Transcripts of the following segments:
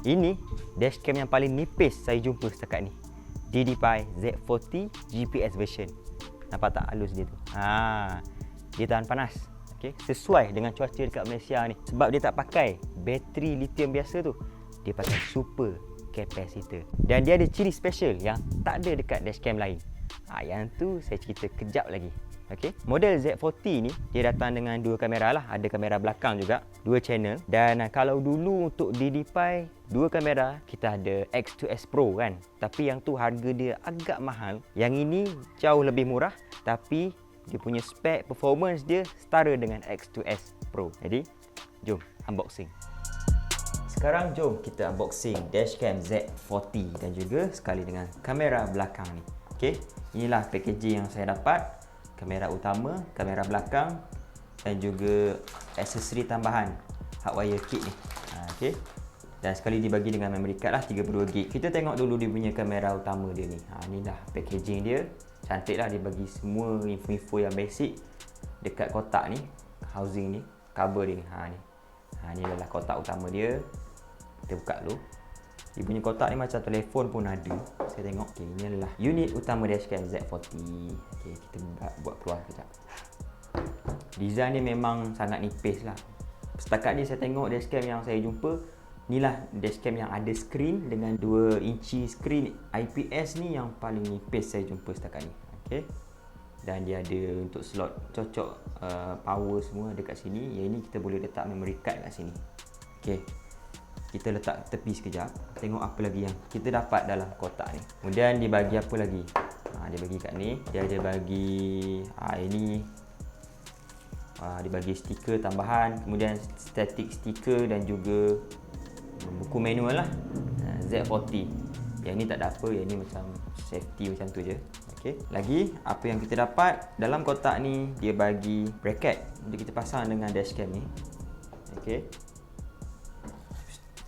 Ini dashcam yang paling nipis saya jumpa setakat ni. DDPi Z40 GPS version. Nampak tak halus dia tu? Dia tahan panas. Okay? Sesuai dengan cuaca dekat Malaysia ni. Sebab dia tak pakai bateri lithium biasa tu. Dia pakai super capacitor. Dan dia ada ciri special yang tak ada dekat dashcam lain. Yang tu saya cerita kejap lagi. Okay. Model Z40 ni dia datang dengan dua kamera lah. Ada kamera belakang juga, dua channel. Dan kalau dulu untuk DDPi dua kamera, kita ada X2S Pro kan. Tapi yang tu harga dia agak mahal. Yang ini jauh lebih murah, tapi dia punya spek performance dia setara dengan X2S Pro. Jadi jom unboxing. Sekarang jom kita unboxing dashcam Z40 dan juga sekali dengan kamera belakang ni. Okay. Inilah packaging yang saya dapat. Kamera utama, kamera belakang dan juga aksesori tambahan hardwire kit ni. Okay. Dan sekali dibagi dengan memory card lah 32GB. Kita tengok dulu dia punya kamera utama dia ni. Ni dah packaging dia. Cantik lah, dia bagi semua info-info yang basic dekat kotak ni. Housing ni, cover dia ni. Ni adalah kotak utama dia. Kita buka dulu. Dia punya kotak ni macam telefon pun ada. Saya tengok. Okay, ini adalah unit utama dashcam Z40. Okay, kita buat keluar sekejap. Design dia memang sangat nipis lah. Setakat ni saya tengok dashcam yang saya jumpa, inilah dashcam yang ada skrin dengan 2 inci skrin IPS ni yang paling nipis saya jumpa setakat ni. Okay. Dan dia ada untuk slot cocok power semua dekat sini. Yang ini kita boleh letak memory card kat sini. Okay. Kita letak tepi sekejap. Tengok apa lagi yang kita dapat dalam kotak ni. Kemudian dia bagi apa lagi? Dia bagi kat ni. Dia ada bagi ini. Dia bagi stiker tambahan. Kemudian static stiker dan juga buku manual lah. Z40. Yang ni tak ada apa. Yang ni macam safety macam tu je. Okay. Lagi apa yang kita dapat dalam kotak ni, dia bagi bracket untuk kita pasang dengan dashcam ni. Okay.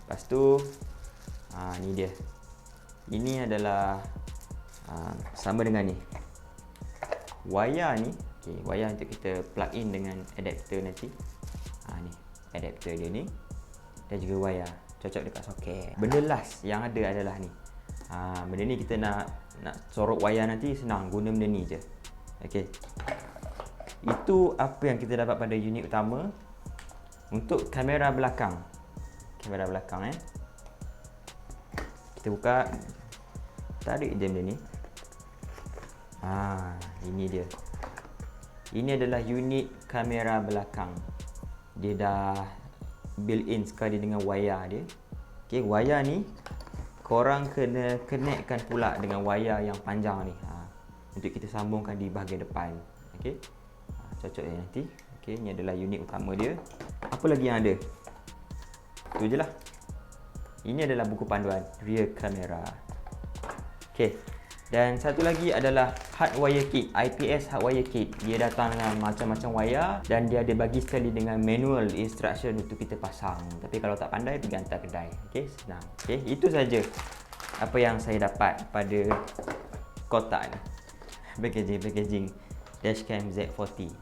Lepas tu ni dia. Ini adalah sama dengan ni. Wayar ni, wayar untuk kita plug in dengan adapter nanti. Ni adapter dia ni. Dan juga wayar cocok dekat soket. Benda last yang ada adalah ni. Benda ni kita nak sorok wayar nanti senang, guna benda ni je. Okey. Itu apa yang kita dapat pada unit utama. Untuk kamera belakang. Kamera belakang kita buka. Tarik je benda ni. Ini dia. Ini adalah unit kamera belakang. Dia dah built in sekali dengan wayar dia. Okey, wayar ni korang kena connectkan pula dengan wayar yang panjang ni. Untuk kita sambungkan di bahagian depan. Okey. Cocok je nanti. Okey, ini adalah unit utama dia. Apa lagi yang ada? Itu je lah. Ini adalah buku panduan rear camera. Okey. Dan satu lagi adalah hardwire kit, IPS hardwire kit. Dia datang dengan macam-macam wayar dan dia ada bagi sekali dengan manual instruction untuk kita pasang. Tapi kalau tak pandai, pergi hantar kedai. Okey, senang. Okey, itu saja apa yang saya dapat pada kotak ni. Packaging dashcam Z40.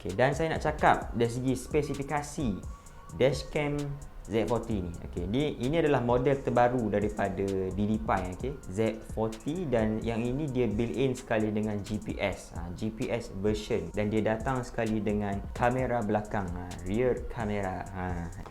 Okey, dan saya nak cakap dari segi spesifikasi dashcam Z40 ni. Okey, ini adalah model terbaru daripada DDPi, okey, Z40, dan yang ini dia built in sekali dengan GPS, GPS version, dan dia datang sekali dengan kamera belakang, rear camera.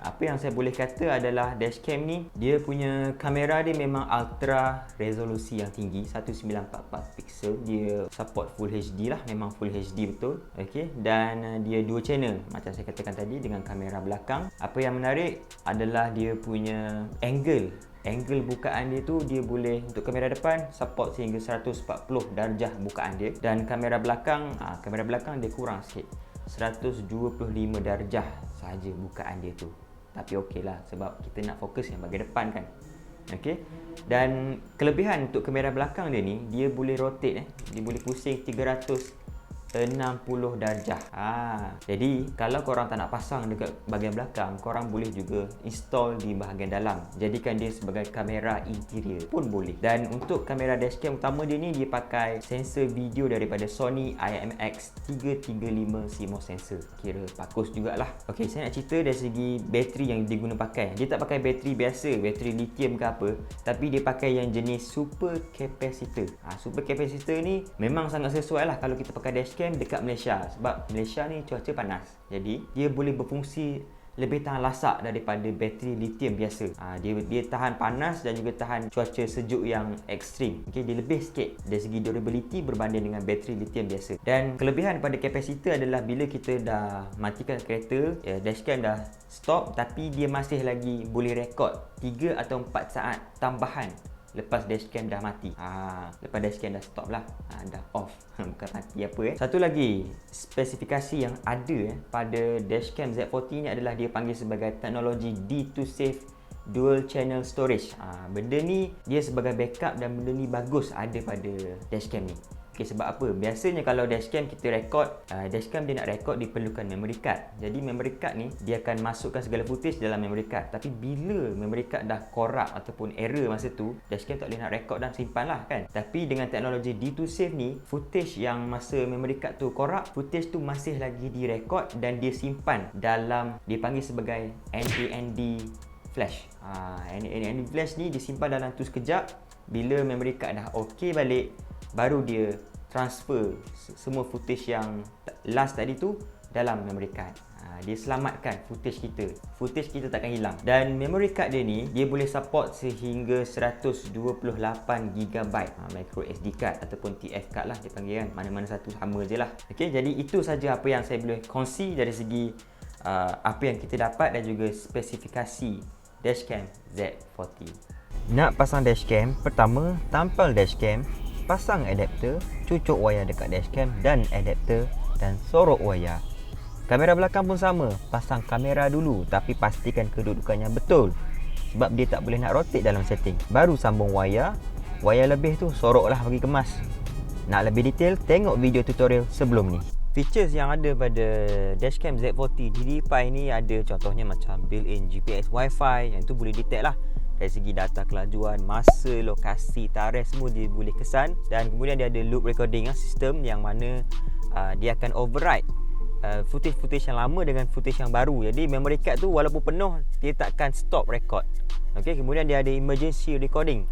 Apa yang saya boleh kata adalah dashcam ni dia punya kamera dia memang ultra resolusi yang tinggi, 1944 pixel. Dia support full HD lah, memang full HD betul. Okey, dan dia dua channel macam saya katakan tadi dengan kamera belakang. Apa yang menarik adalah dia punya angle bukaan dia tu, dia boleh untuk kamera depan support sehingga 140 darjah bukaan dia, dan kamera belakang dia kurang sikit, 125 darjah sahaja bukaan dia tu. Tapi okey lah, sebab kita nak fokus yang bahagian depan kan. Okey. Dan kelebihan untuk kamera belakang dia ni, dia boleh rotate dia boleh pusing 360 60 darjah. Jadi kalau korang tak nak pasang dekat bahagian belakang, korang boleh juga install di bahagian dalam. Jadikan dia sebagai kamera interior pun boleh. Dan untuk kamera dashcam utama dia ni, dia pakai sensor video daripada Sony IMX335 CMOS sensor. Kira bagus jugalah. Okey, saya nak cerita dari segi bateri yang diguna pakai. Dia tak pakai bateri biasa, bateri lithium ke apa, tapi dia pakai yang jenis super capacitor. Super capacitor ni memang sangat sesuai lah kalau kita pakai dashcam dekat Malaysia, sebab Malaysia ni cuaca panas. Jadi dia boleh berfungsi lebih tahan lasak daripada bateri lithium biasa. Dia tahan panas dan juga tahan cuaca sejuk yang ekstrim. Okey, dia lebih sikit dari segi durability berbanding dengan bateri lithium biasa. Dan kelebihan pada kapasitor adalah bila kita dah matikan kereta, dashcam dah stop, tapi dia masih lagi boleh rekod 3 atau 4 saat tambahan lepas dashcam dah mati. Lepas dashcam dah stop lah, dah off. Bukan mati apa. Satu lagi spesifikasi yang ada pada dashcam Z40 ni adalah dia panggil sebagai teknologi D2Safe Dual Channel Storage. Benda ni dia sebagai backup, dan benda ni bagus ada pada dashcam ni. Sebab apa? Biasanya kalau dashcam kita rekod, dashcam dia nak rekod diperlukan memory card. Jadi memory card ni dia akan masukkan segala footage dalam memory card. Tapi bila memory card dah corrupt ataupun error masa tu, dashcam tak boleh nak rekod dan simpan lah kan. Tapi dengan teknologi D2Safe ni, footage yang masa memory card tu corrupt, footage tu masih lagi direkod dan dia simpan dalam, dia panggil sebagai NAND flash. NAND flash ni disimpan dalam tu sekejap. Bila memory card dah okey balik, baru dia transfer semua footage yang last tadi tu dalam memory card. Dia selamatkan footage kita. Footage kita takkan hilang. Dan memory card dia ni, dia boleh support sehingga 128GB micro SD card ataupun TF card lah dia panggil kan. Mana-mana satu sama je lah. Okey, jadi itu saja apa yang saya boleh kongsi dari segi apa yang kita dapat dan juga spesifikasi dashcam Z40. Nak pasang dashcam, pertama tampal dashcam, pasang adapter, cucuk wayar dekat dashcam dan adapter, dan sorok wayar. Kamera belakang pun sama, pasang kamera dulu tapi pastikan kedudukannya betul, sebab dia tak boleh nak rotate dalam setting. Baru sambung wayar lebih tu soroklah bagi kemas. Nak lebih detail, tengok video tutorial sebelum ni. Features yang ada pada dashcam Z40 DD5 ni ada contohnya macam built-in GPS Wi-Fi, yang tu boleh detect lah dari segi data kelajuan, masa, lokasi, tarikh semua dia boleh kesan. Dan kemudian dia ada loop recording sistem yang mana dia akan override footage-footage yang lama dengan footage yang baru. Jadi memory card tu walaupun penuh, dia takkan stop record. Okey, kemudian dia ada emergency recording.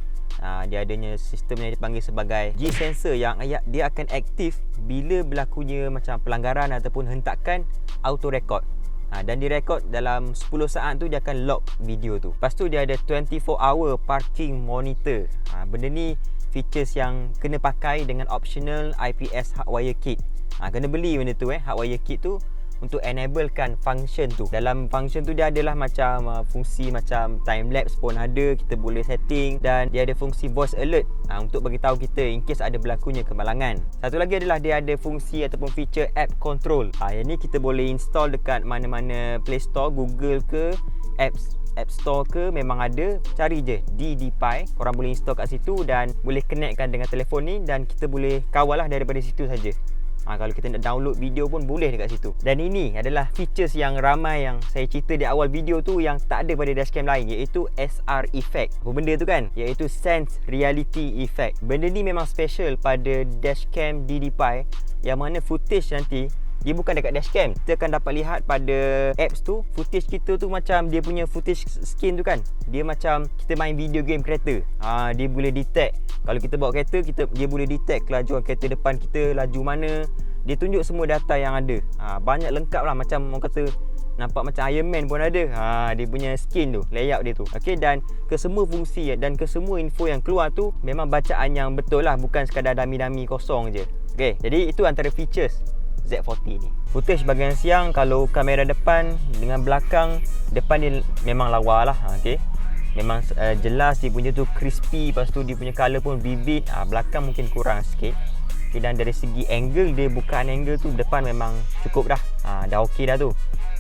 Dia adanya sistem yang dipanggil sebagai G-sensor yang dia akan aktif bila berlakunya macam pelanggaran ataupun hentakan auto record. Dan direkod dalam 10 saat tu dia akan lock video tu. Lepas tu dia ada 24 hour parking monitor. Benda ni features yang kena pakai dengan optional IPS hardwire kit. Kena beli benda tu hardwire kit tu untuk enablekan function tu. Dalam function tu dia adalah macam fungsi macam time lapse pun ada, kita boleh setting, dan dia ada fungsi voice alert untuk bagi tahu kita in case ada berlakunya kemalangan. Satu lagi adalah dia ada fungsi ataupun feature app control. Yang ni kita boleh install dekat mana-mana Play Store, Google ke, App Store ke, memang ada. Cari je DD5, korang boleh install kat situ dan boleh connectkan dengan telefon ni, dan kita boleh kawal lah daripada situ saja. Kalau kita nak download video pun boleh dekat situ. Dan ini adalah features yang ramai yang saya cerita di awal video tu yang tak ada pada dashcam lain, iaitu SR Effect. Apa benda tu kan? Iaitu Sense Reality Effect. Benda ni memang special pada dashcam DD5, yang mana footage nanti dia bukan dekat dashcam. Kita akan dapat lihat pada apps tu, footage kita tu macam dia punya footage skin tu kan, dia macam kita main video game kereta. Dia boleh detect. Kalau kita bawa kereta, dia boleh detect kelajuan kereta depan kita, laju mana. Dia tunjuk semua data yang ada. Banyak lengkap lah, macam orang kata nampak macam Iron Man pun ada. Dia punya skin tu, layout dia tu. Okey, dan ke semua fungsi dan ke semua info yang keluar tu memang bacaan yang betul lah, bukan sekadar dami-dami kosong je. Okey, jadi itu antara features Z40 ni. Footage bahagian siang, kalau kamera depan dengan belakang, depan dia memang lawa lah. Okey, memang jelas dia punya tu crispy, lepas tu dia punya colour pun vivid. Belakang mungkin kurang sikit. Okay, dan dari segi angle dia, bukaan angle tu depan memang cukup dah. Dah okey dah tu.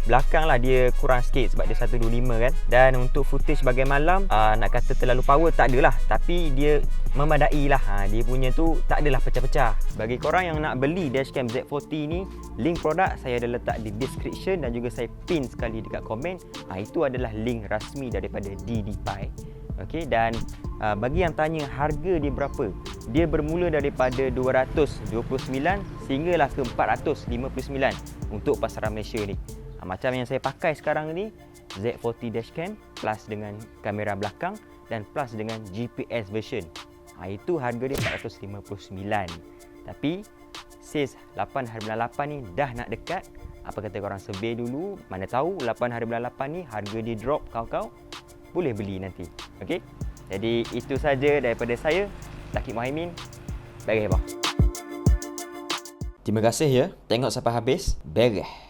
belakang lah dia kurang sikit sebab dia 125 kan. Dan untuk footage bahagian malam, nak kata terlalu power tak adalah, tapi dia memadai lah. Dia punya tu tak adalah pecah-pecah. Bagi korang yang nak beli dashcam Z40 ni, link produk saya ada letak di description dan juga saya pin sekali dekat komen. Itu adalah link rasmi daripada DDPi. Okey, dan bagi yang tanya harga dia berapa, dia bermula daripada 229 sehinggalah ke 459 untuk pasaran Malaysia ni. Macam yang saya pakai sekarang ni, Z40 dashcam plus dengan kamera belakang dan plus dengan GPS version. Itu harga dia 459. Tapi sales 8 hari bulan 8 ni dah nak dekat. Apa kata korang survey dulu, mana tahu 8 hari bulan 8 ni harga dia drop, kau-kau boleh beli nanti. Okey. Jadi itu saja daripada saya, Zakid Mohimin. Bye bye. Terima kasih ya tengok sampai habis. Beres.